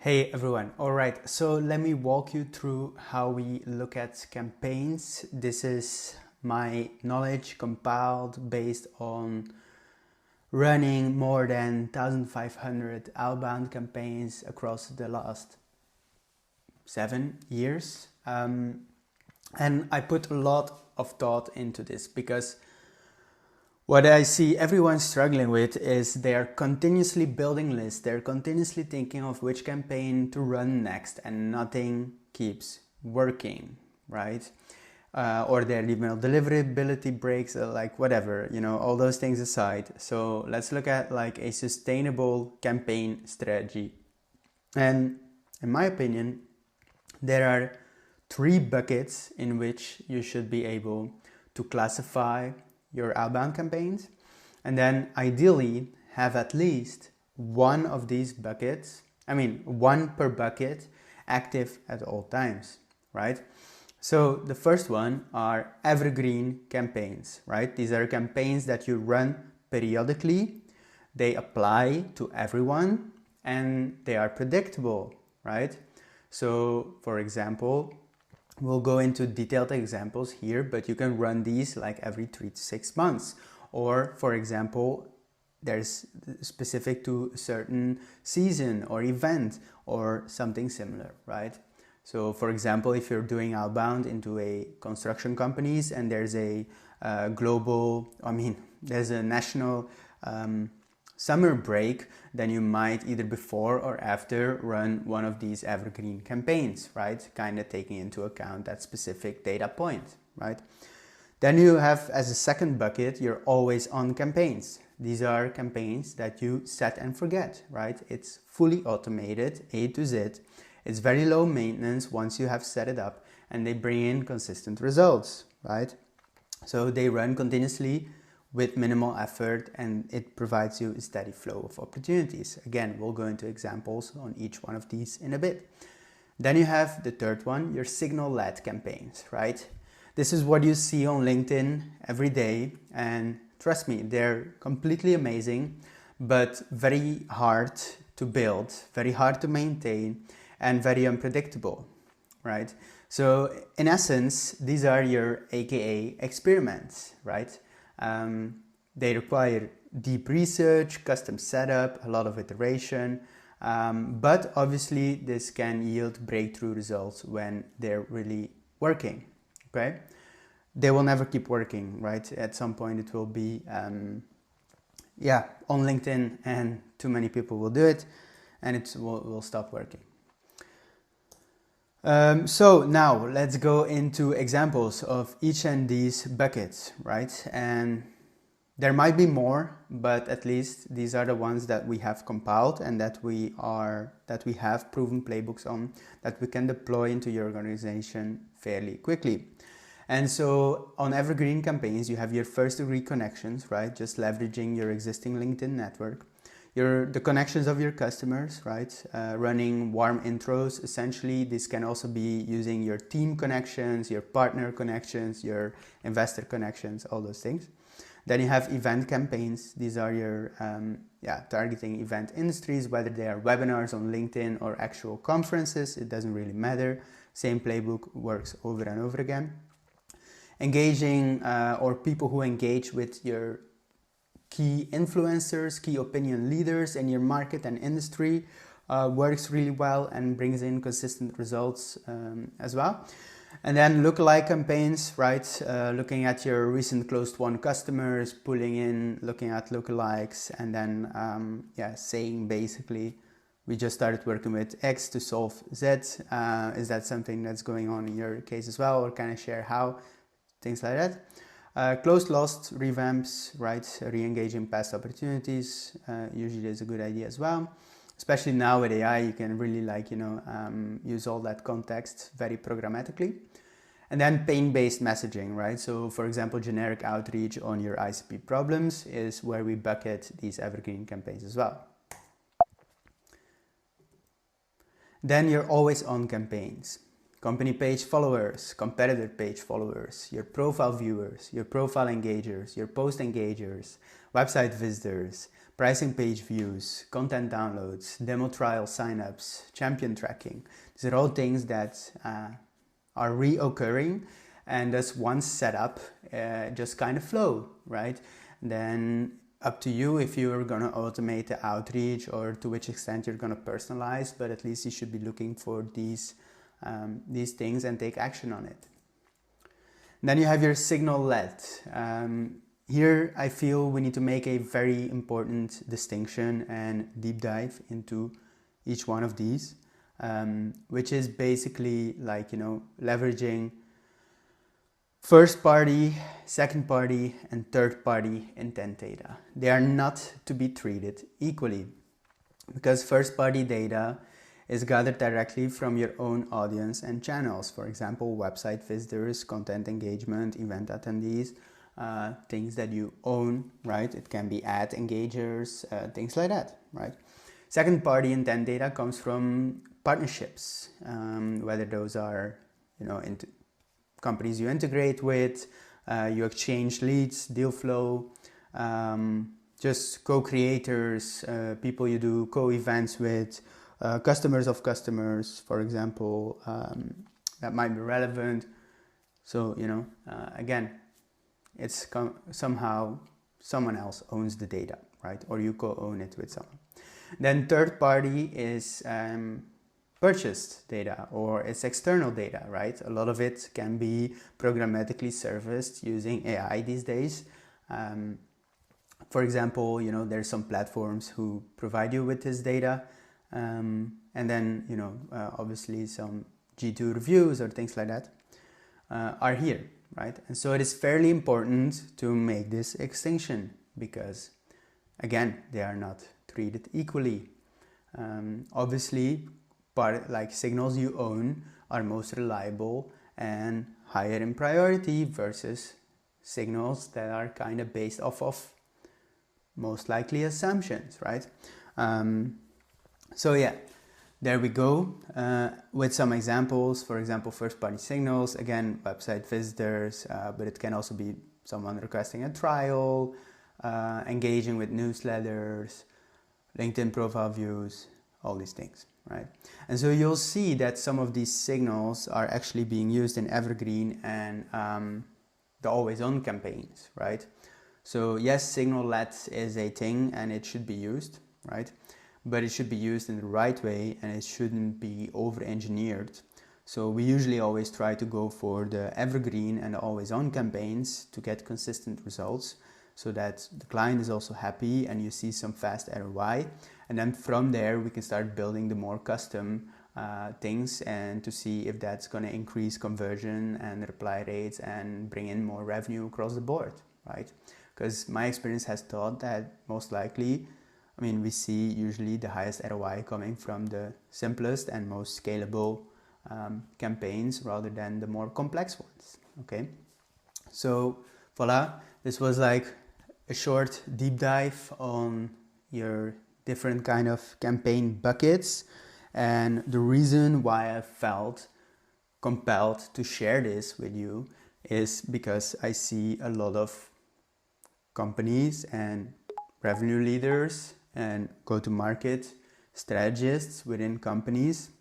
Hey everyone, alright, so let me walk you through how we look at campaigns. This is my knowledge compiled based on running more than 1,500 outbound campaigns across the last 7 years. And I put a lot of thought into this because what I see everyone struggling with is they're continuously building lists, they're continuously thinking of which campaign to run next, and nothing keeps working, right? Or their email deliverability breaks, like whatever, all those things aside. So let's look at like a sustainable campaign strategy. And in my opinion, there are 3 buckets in which you should be able to classify your outbound campaigns, and then ideally have at least one of these buckets, one per bucket, active at all times, right? So the first one are evergreen campaigns, right? These are campaigns that you run periodically, they apply to everyone, and they are predictable, right? So for example, we'll go into detailed examples here, but you can run these like every 3 to 6 months. Or for example, there's specific to a certain season or event or something similar, right? So for example, if you're doing outbound into a construction companies and there's a there's a national summer break, then you might either before or after run one of these evergreen campaigns, right? Kind of taking into account that specific data point, right? Then you have as a second bucket your always on campaigns. These are campaigns that you set and forget, right? It's fully automated, A to Z. It's very low maintenance once you have set it up, and they bring in consistent results, right? So they run continuously with minimal effort, and it provides you a steady flow of opportunities. Again, we'll go into examples on each one of these in a bit. Then you have the third one, your signal-led campaigns, right? This is what you see on LinkedIn every day, and trust me, they're completely amazing, but very hard to build, very hard to maintain, and very unpredictable, right? So in essence, these are your AKA experiments, right? They require deep research, custom setup, a lot of iteration, but obviously this can yield breakthrough results when they're really working, okay? They will never keep working, right? At some point it will be, on LinkedIn, and too many people will do it, and it will stop working. So now let's go into examples of each of these buckets, right? And there might be more, but at least these are the ones that we have compiled and that we have proven playbooks on, that we can deploy into your organization fairly quickly. And so on evergreen campaigns, you have your first degree connections, right? Just leveraging your existing LinkedIn network. The connections of your customers, right? Running warm intros. Essentially, this can also be using your team connections, your partner connections, your investor connections, all those things. Then you have event campaigns. These are your targeting event industries, whether they are webinars on LinkedIn or actual conferences. It doesn't really matter. Same playbook works over and over again. Engaging or people who engage with your key influencers, key opinion leaders in your market and industry works really well and brings in consistent results as well. And then lookalike campaigns, right? Looking at your recent closed won customers, looking at lookalikes, and then saying basically, we just started working with X to solve Z. Is that something that's going on in your case as well, or can I share how? Things like that. Closed lost revamps, right? Re-engaging past opportunities usually is a good idea as well. Especially now with AI, you can really use all that context very programmatically. And then pain-based messaging, right? So for example, generic outreach on your ICP problems is where we bucket these evergreen campaigns as well. Then your always on campaigns. Company page followers, competitor page followers, your profile viewers, your profile engagers, your post engagers, website visitors, pricing page views, content downloads, demo trial signups, champion tracking. These are all things that are reoccurring, and thus once set up, just kind of flow, right? Then up to you if you're going to automate the outreach or to which extent you're going to personalize, but at least you should be looking for these things and take action on it. Then you have your signal-led. Here I feel we need to make a very important distinction and deep dive into each one of these, which is basically like, leveraging first party, second party, and third party intent data. They are not to be treated equally, because first party data is gathered directly from your own audience and channels. For example, website visitors, content engagement, event attendees, things that you own, right? It can be ad engagers, things like that, right? Second party intent data comes from partnerships, whether those are, into companies you integrate with, you exchange leads, deal flow, just co-creators, people you do co-events with, customers of customers, for example, that might be relevant. So, again, it's somehow someone else owns the data, right? Or you co-own it with someone. Then third party is purchased data, or it's external data, right? A lot of it can be programmatically serviced using AI these days. For example, there's some platforms who provide you with this data, and then obviously some G2 reviews or things like that are here, right? And so it is fairly important to make this extinction, because again, they are not treated equally. Obviously, like signals you own are most reliable and higher in priority versus signals that are kind of based off of most likely assumptions, right? So yeah, there we go, with some examples. For example, first party signals, again, website visitors, but it can also be someone requesting a trial, engaging with newsletters, LinkedIn profile views, all these things, right? And so you'll see that some of these signals are actually being used in Evergreen and the always on campaigns, right? So yes, signal-led is a thing and it should be used, right? But it should be used in the right way and it shouldn't be over-engineered. So we usually always try to go for the Evergreen and the always on campaigns to get consistent results, so that the client is also happy and you see some fast ROI. And then from there, we can start building the more custom things and to see if that's going to increase conversion and reply rates and bring in more revenue across the board, right? Because my experience has taught that most likely, we see usually the highest ROI coming from the simplest and most scalable campaigns rather than the more complex ones, okay? So voila, this was like a short deep dive on your different kind of campaign buckets, and the reason why I felt compelled to share this with you is because I see a lot of companies and revenue leaders and go-to-market strategists within companies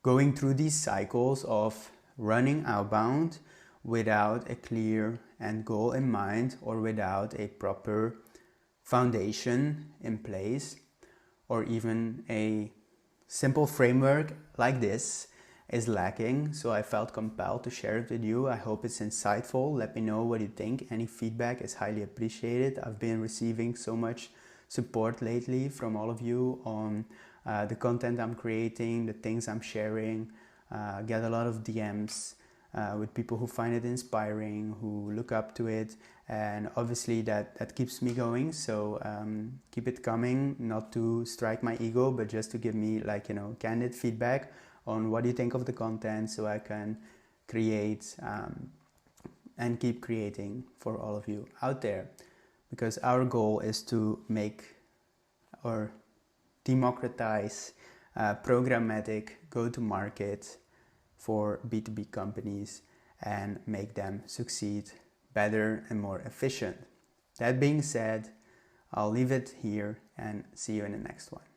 going through these cycles of running outbound without a clear end goal in mind, or without a proper foundation in place, or even a simple framework like this is lacking. So I felt compelled to share it with you. I hope it's insightful. Let me know what you think. Any feedback is highly appreciated. I've been receiving so much support lately from all of you on the content I'm creating, the things I'm sharing. Get a lot of DMs with people who find it inspiring, who look up to it, and obviously that keeps me going. So keep it coming, not to strike my ego, but just to give me candid feedback on what you think of the content, so I can create and keep creating for all of you out there, because our goal is to make or democratize programmatic go-to-market for B2B companies and make them succeed better and more efficient. That being said, I'll leave it here and see you in the next one.